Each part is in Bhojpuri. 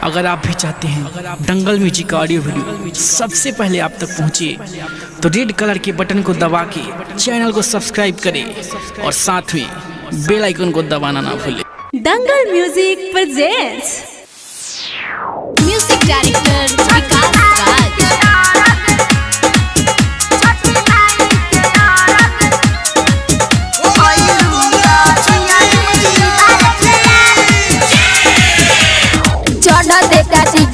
अगर आप भी चाहते हैं दंगल म्यूजिक का ऑडियो वीडियो सबसे पहले आप तक पहुंचे तो रेड कलर के बटन को दबा के चैनल को सब्सक्राइब करें और साथ में बेल आइकन को दबाना ना भूलें। दंगल म्यूजिक प्रेजेंट्स म्यूजिक डायरेक्टर विकास राज।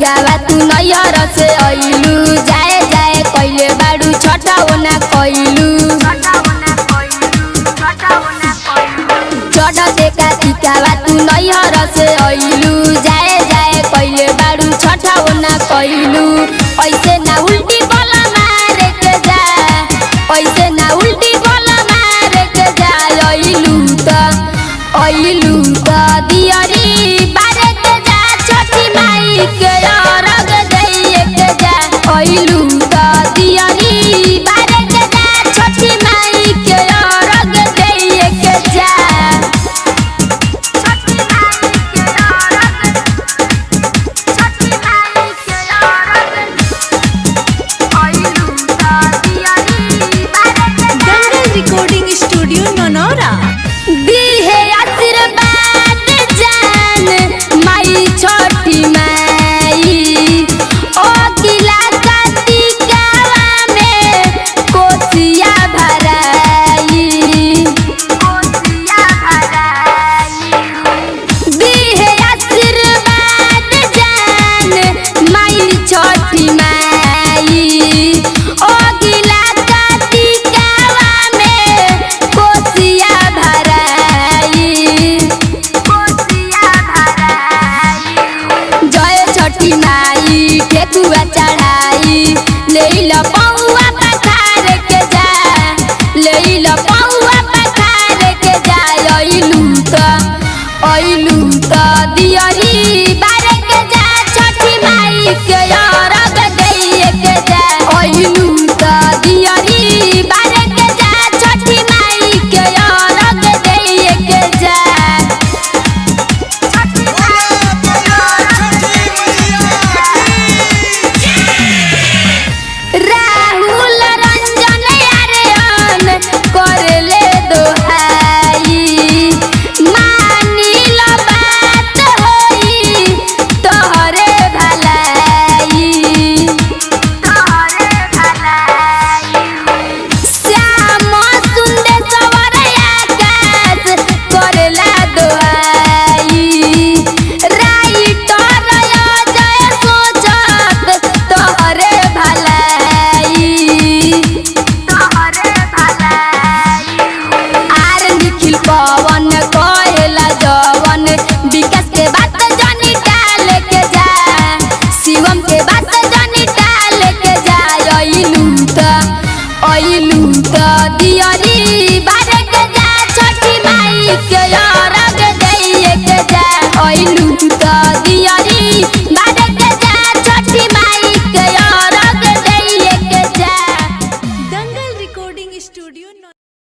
गावा तू नैहर से अइलू जाए जाए कइले बाड़ू छटाओ ना कइलू चढ़ देखा टिकावा तू नैहर से अइलू जाए जाए कइले बाड़ू छटाओ ना कइलू। ऐसे ना उल्टी बोला मारे के जा, ऐसे ना उल्टी बोला मारे के जा। अइलू त दियरी बारे के जा छठी माई के अइलू त दियरी बारे के जा छठी माई के अरग दैए के जा। दंगल रिकॉर्डिंग स्टूडियो ननौरा। दिहे आशीर्वाद जान माई छठी माई ओ किला चढ़ाई ले पौआ पखार के जा, ले पौआ पखार के जा। अइलू त दियरी बारे के जा छठी माई के अरग दैए के जा। अइलू त दियरी बारे के जा छठी माई के अरग दैए के जा। राहुल रंजन आर्यन करले दोहाई मानिल बात होई तोहरे भलाई, श्याम सुंदेश्वर आकाश करला दोहाई राइटर अजय सोचत तोहरे भलाई। आर निखिल पवन कहेला जवन विकास के बात जनी टाल के जा, शिवम के बात जनी टाल के जा। अइलू त दियरी बारे के जा छठी माई के अरग दैए के जा। अइलू त दियरी